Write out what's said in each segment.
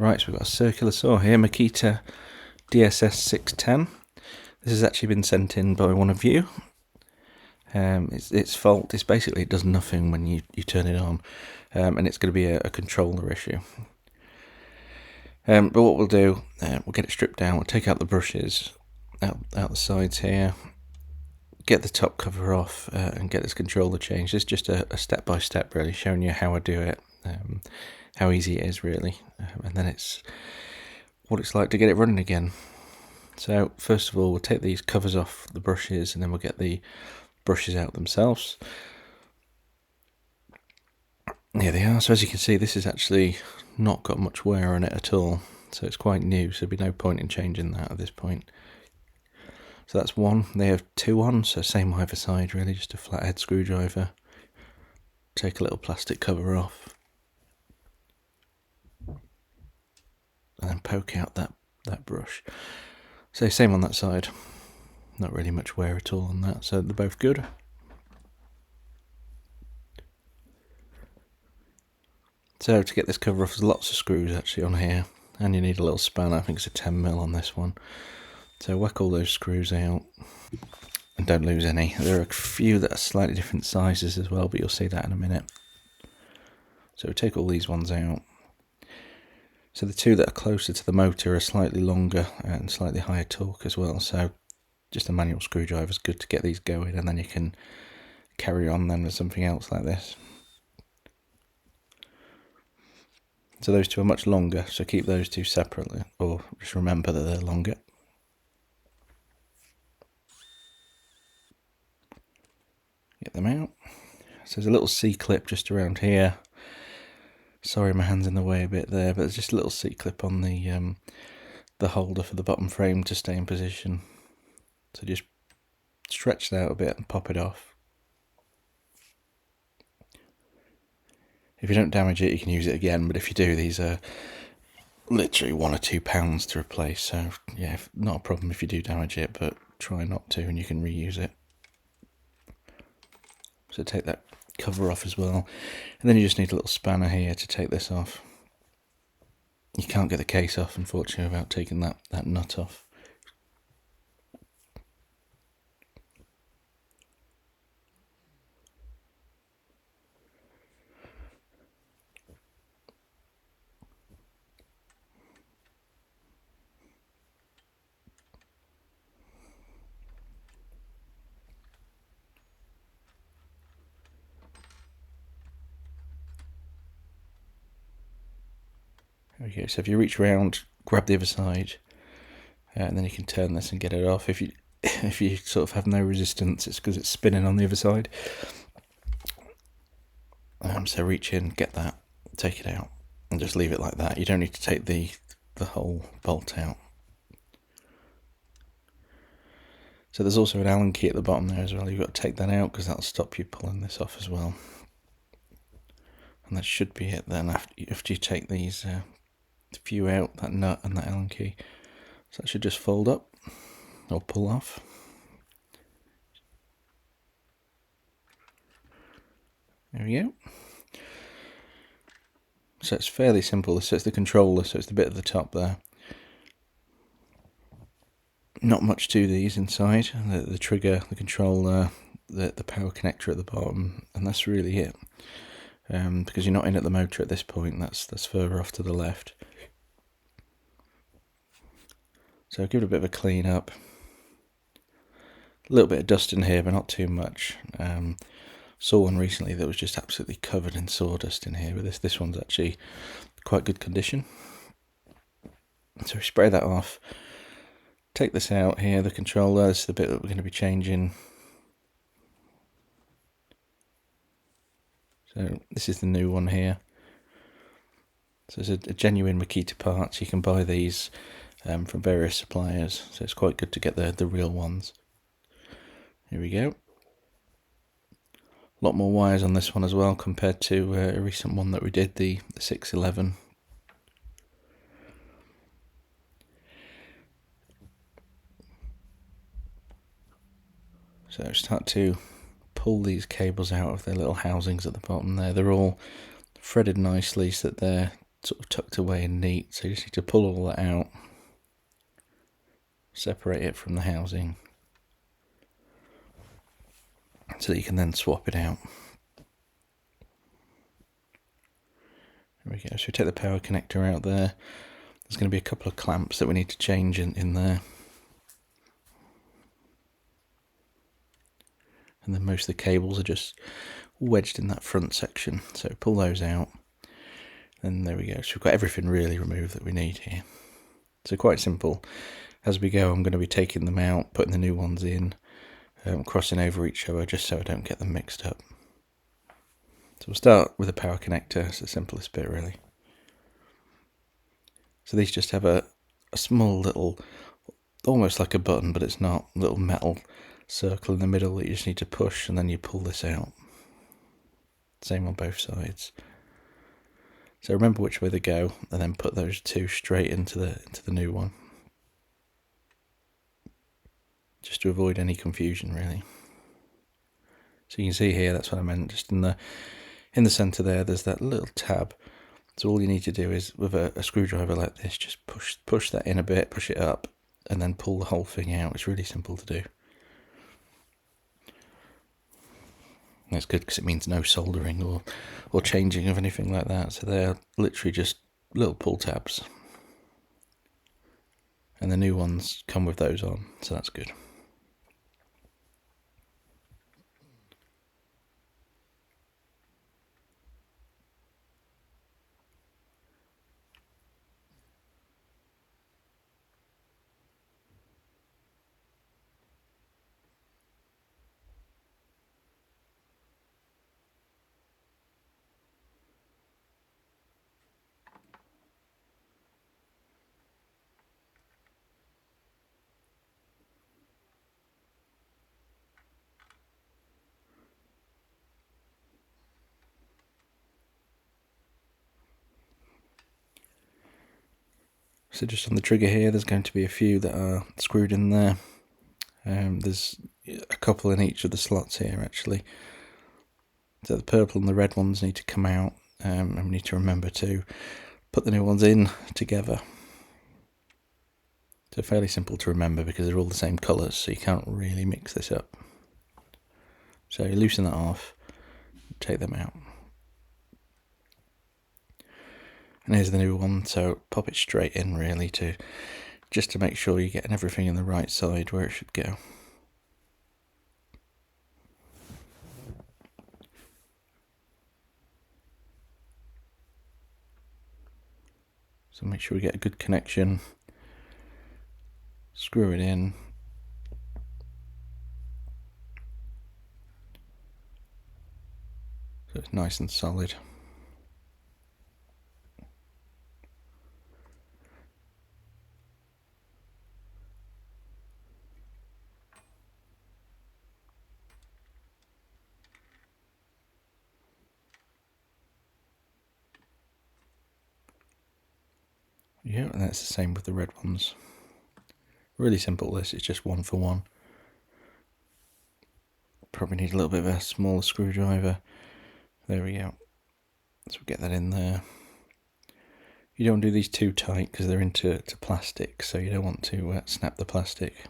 Right, so we've got a circular saw here, Makita DSS610. This has actually been sent in by one of you. Its fault is basically it does nothing when you turn it on, and it's going to be a controller issue. But what we'll do, we'll get it stripped down, we'll take out the brushes out the sides here, get the top cover off, and get this controller changed. It's just a step-by-step really, showing you how I do it, how easy it is really, and then it's what it's like to get it running again. So first of all, we'll take these covers off the brushes, and then we'll get the brushes out themselves. Here they are. So as you can see, this is actually not got much wear on it at all, so it's quite new, so there'll be no point in changing that at this point. So that's one. They have two on, so same either side really, just a flathead screwdriver. Take a little plastic cover off, and then poke out that brush. So same on that side, not really much wear at all on that, so they're both good. So to get this cover off, there's lots of screws actually on here, and you need a little spanner. I think it's a 10mm on this one. So whack all those screws out and don't lose any. There are a few that are slightly different sizes as well, but you'll see that in a minute. So take all these ones out. So the two that are closer to the motor are slightly longer and slightly higher torque as well, so just a manual screwdriver is good to get these going, and then you can carry on then with something else like this. So those two are much longer, so keep those two separately, or just remember that they're longer. Get them out. So there's a little C-clip just around here. Sorry, my hand's in the way a bit there, but there's just a little C-clip on the holder for the bottom frame to stay in position. So just stretch that out a bit and pop it off. If you don't damage it, you can use it again, but if you do, these are literally £1 or £2 to replace, so yeah, not a problem if you do damage it, but try not to and you can reuse it. So take that cover off as well, and then you just need a little spanner here to take this off. You can't get the case off, unfortunately, without taking that nut off. There we go. So if you reach around, grab the other side, and then you can turn this and get it off. If you sort of have no resistance, it's because it's spinning on the other side. So reach in, get that, take it out, and just leave it like that. You don't need to take the whole bolt out. So there's also an Allen key at the bottom there as well. You've got to take that out because that'll stop you pulling this off as well. And that should be it then after you take these few out, that nut and that Allen key. So that should just fold up or pull off. There we go. So it's fairly simple. So it's the controller, so it's the bit at the top there. Not much to these inside. The trigger, the controller, the power connector at the bottom, and that's really it. Because you're not in at the motor at this point, that's further off to the left. So give it a bit of a clean up. A little bit of dust in here, but not too much. Saw one recently that was just absolutely covered in sawdust in here, but this one's actually quite good condition. So we spray that off. Take this out here, the controller, this is the bit that we're going to be changing. So this is the new one here. So it's a genuine Makita parts. You can buy these from various suppliers, so it's quite good to get the real ones. Here we go. A lot more wires on this one as well compared to a recent one that we did, the 611. So start to pull these cables out of their little housings at the bottom there. They're all threaded nicely so that sort of tucked away and neat, so you just need to pull all that out, separate it from the housing, so that you can then swap it out. There we go. So we take the power connector out there. There's going to be a couple of clamps that we need to change in there. And then most of the cables are just wedged in that front section. So pull those out. And there we go. So we've got everything really removed that we need here. So quite simple. As we go, I'm going to be taking them out, putting the new ones in, crossing over each other just so I don't get them mixed up. So we'll start with the power connector. It's the simplest bit really. So these just have a small little, almost like a button, but it's not, little metal circle in the middle that you just need to push, and then you pull this out. Same on both sides. So remember which way they go, and then put those two straight into the new one, just to avoid any confusion really. So you can see here, that's what I meant, just in the centre there, there's that little tab. So all you need to do is, with a screwdriver like this, just push that in a bit, push it up, and then pull the whole thing out. It's really simple to do. That's good because it means no soldering or changing of anything like that. So they're literally just little pull tabs. And the new ones come with those on, so that's good. So just on the trigger here, there's going to be a few that are screwed in there. There's a couple in each of the slots here actually. So the purple and the red ones need to come out, and we need to remember to put the new ones in together. So fairly simple to remember because they're all the same colours, so you can't really mix this up. So you loosen that off, take them out. And here's the new one, so pop it straight in really, just to make sure you're getting everything in the right side where it should go. So make sure we get a good connection. Screw it in. So it's nice and solid. Yeah, and that's the same with the red ones. Really simple this, it's just one for one. Probably need a little bit of a smaller screwdriver. There we go. So we'll get that in there. You don't do these too tight because they're into plastic, so you don't want to snap the plastic.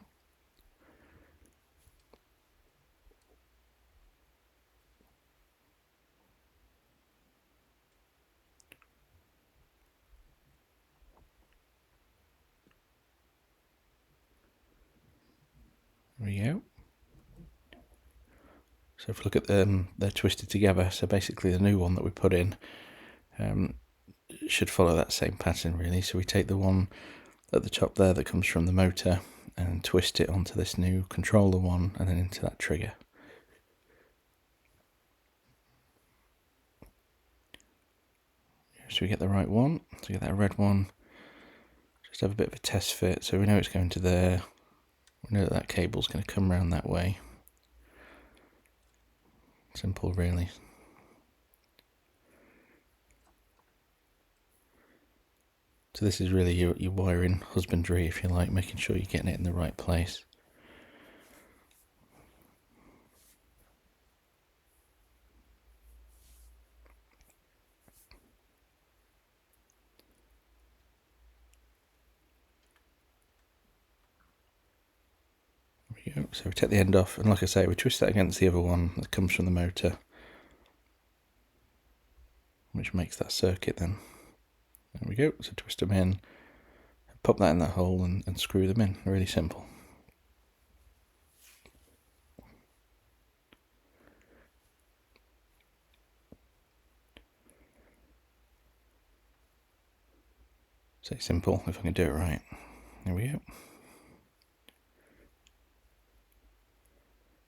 There we go. So if we look at them, they're twisted together. So basically the new one that we put in should follow that same pattern really. So we take the one at the top there that comes from the motor and twist it onto this new controller one and then into that trigger. So we get the right one, so we get that red one. Just have a bit of a test fit so we know it's going to there. We know that cable's going to come around that way. Simple really. So this is really your wiring husbandry, if you like, making sure you're getting it in the right place. we go. So we take the end off, and like I say, we twist that against the other one that comes from the motor, which makes that circuit then. There we go. So twist them in, pop that in that hole, and screw them in. Really simple. Say simple if I can do it right. There we go.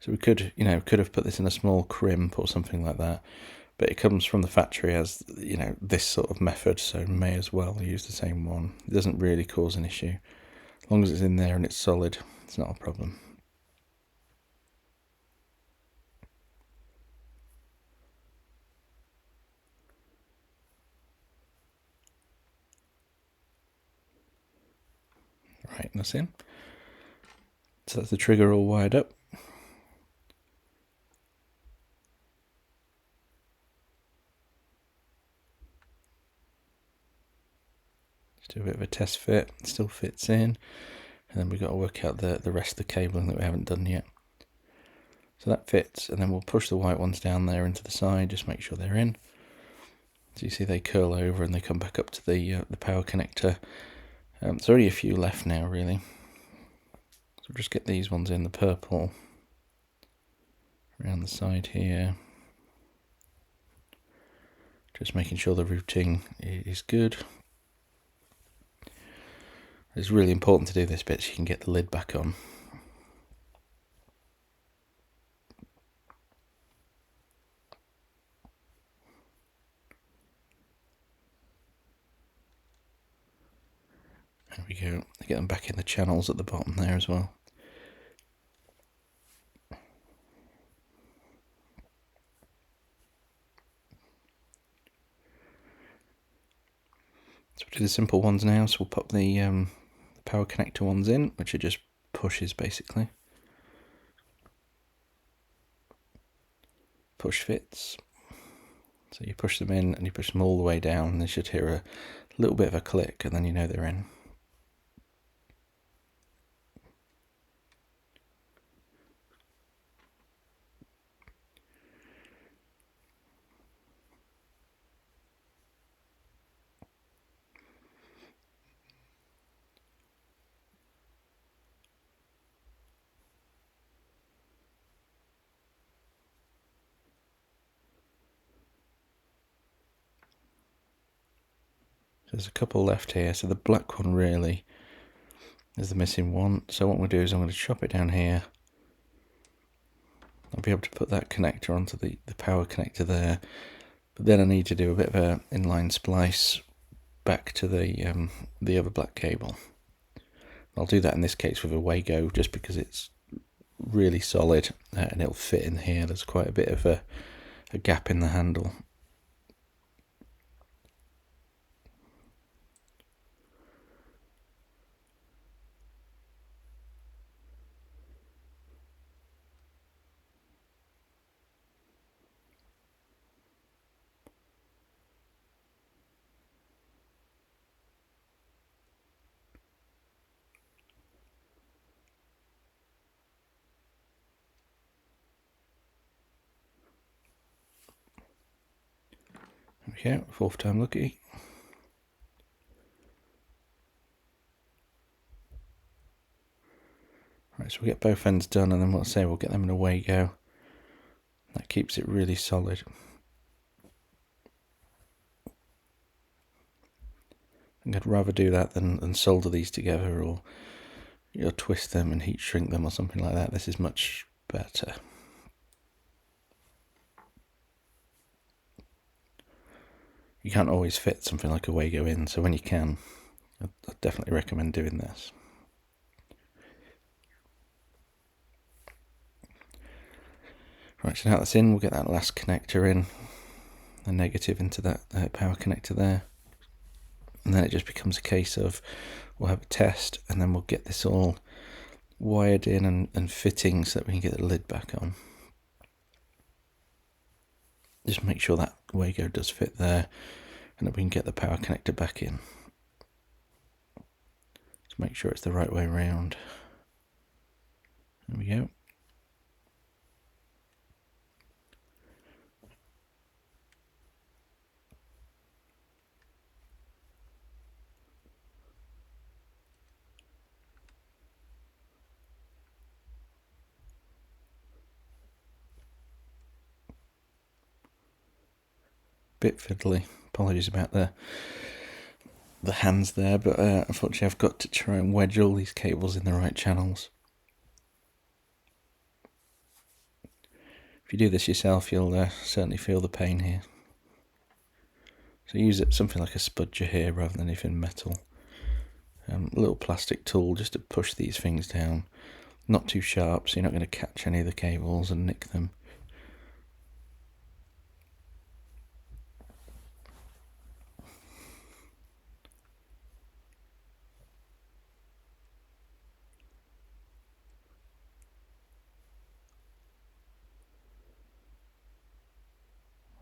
So we could, could have put this in a small crimp or something like that, but it comes from the factory as, this sort of method, so may as well use the same one. It doesn't really cause an issue. As long as it's in there and it's solid, it's not a problem. Right, that's in. So that's the trigger all wired up. Just do a bit of a test fit. It still fits in. And then we've got to work out the rest of the cabling that we haven't done yet. So that fits, and then we'll push the white ones down there into the side, just make sure they're in. So you see they curl over and they come back up to the power connector. There's only a few left now, really. So we'll just get these ones in, the purple, around the side here. Just making sure the routing is good. It's really important to do this bit so you can get the lid back on. There we go. Get them back in the channels at the bottom there as well. So we'll do the simple ones now. So we'll pop the power connector ones in, which are just pushes basically. Push fits. So you push them in and you push them all the way down, and they should hear a little bit of a click, and then you know they're in. There's a couple left here, so the black one really is the missing one. So what we'll do is I'm going to chop it down here. I'll be able to put that connector onto the power connector there, but then I need to do a bit of an inline splice back to the other black cable. I'll do that in this case with a Wago, just because it's really solid and it'll fit in here. There's quite a bit of a gap in the handle. Okay, fourth time lucky. Right, so we'll get both ends done, and then we'll get them in a Wago. That keeps it really solid. I'd rather do that than solder these together, or twist them and heat shrink them or something like that. This is much better. You can't always fit something like a Wago in, so when you can, I'd definitely recommend doing this. Right, so now that's in, we'll get that last connector in, the negative into that power connector there. And then it just becomes a case of, we'll have a test, and then we'll get this all wired in and fitting so that we can get the lid back on. Just make sure that Wago does fit there, and that we can get the power connector back in. Just make sure it's the right way around. There we go. Bit fiddly. Apologies about the hands there, but unfortunately I've got to try and wedge all these cables in the right channels. If you do this yourself, you'll certainly feel the pain here. So use something like a spudger here rather than anything metal. A little plastic tool just to push these things down. Not too sharp, so you're not going to catch any of the cables and nick them.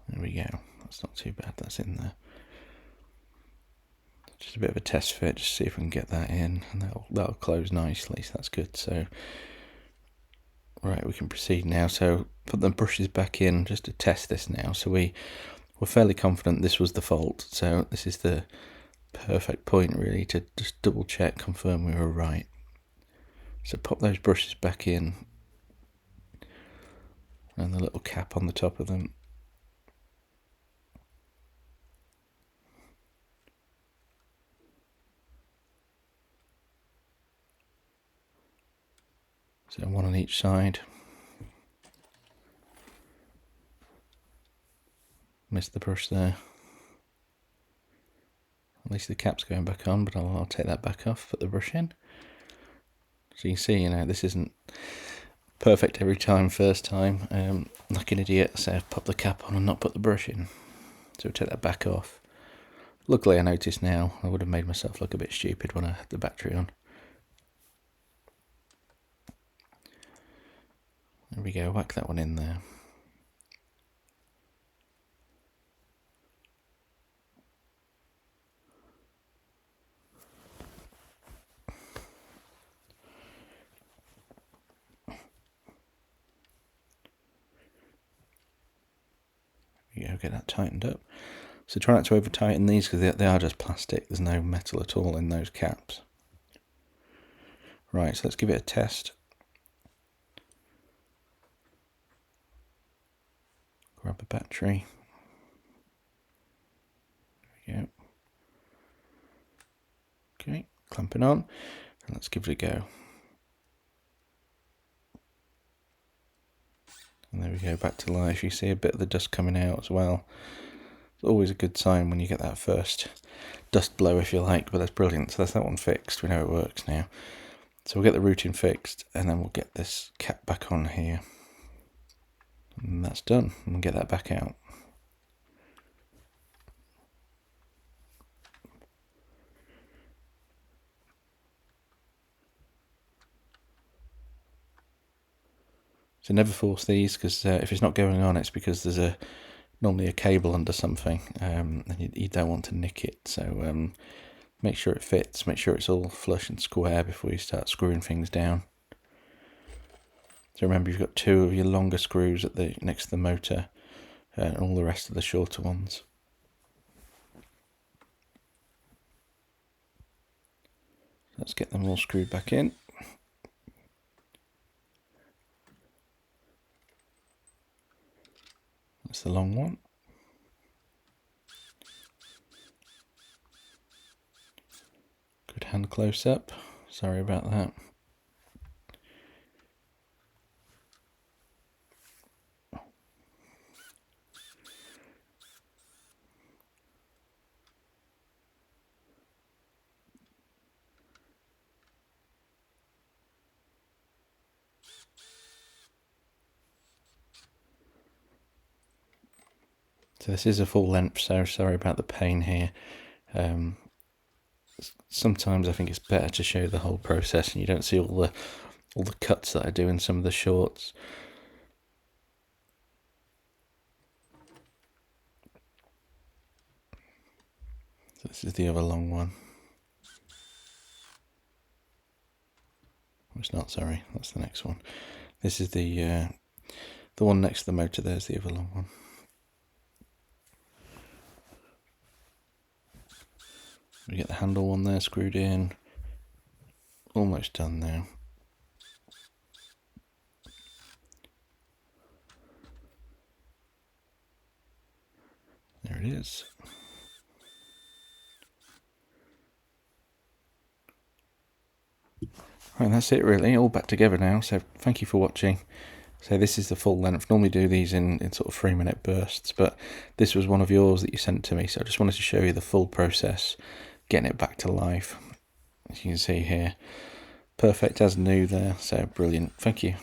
There we go. That's not too bad. That's in there. Just a bit of a test fit, just see if we can get that in, and that'll close nicely. So that's good. So right, we can proceed now. So put the brushes back in just to test this now. So we're fairly confident this was the fault. So this is the perfect point really to just double check, confirm we were right. So pop those brushes back in, and the little cap on the top of them. So one on each side. Missed the brush there. At least the cap's going back on, but I'll take that back off, put the brush in. So you can see, this isn't perfect every time, first time. Like an idiot, so I've popped the cap on and not put the brush in. So we'll take that back off. Luckily I noticed now, I would have made myself look a bit stupid when I had the battery on. There we go, whack that one in there. There we go, get that tightened up. So try not to over tighten these because they are just plastic, there's no metal at all in those caps. Right, so let's give it a test. Grab a battery. There we go. Okay, clamping on, and let's give it a go. And there we go, back to life. You see a bit of the dust coming out as well. It's always a good sign when you get that first dust blow, if you like, but that's brilliant. So that's that one fixed. We know it works now. So we'll get the routing fixed, and then we'll get this cap back on here. And that's done. And we'll get that back out. So never force these, because if it's not going on, it's because there's normally a cable under something, and you don't want to nick it. So make sure it fits, make sure it's all flush and square before you start screwing things down. So remember, you've got 2 of your longer screws at next to the motor, and all the rest of the shorter ones. Let's get them all screwed back in. That's the long one. Good hand close up. Sorry about that. So this is a full length, so sorry about the pain here. Sometimes I think it's better to show the whole process, and you don't see all the cuts that I do in some of the shorts. So this is the other long one. it's not, sorry, that's the next one. This is the one next to the motor, there's the other long one. We get the handle one there screwed in. Almost done now. There it is. Right, that's it really, all back together now, so thank you for watching. So this is the full length. Normally do these in sort of 3-minute bursts, but this was one of yours that you sent to me, so I just wanted to show you the full process, getting it back to life. As you can see here, perfect as new there, so brilliant. Thank you.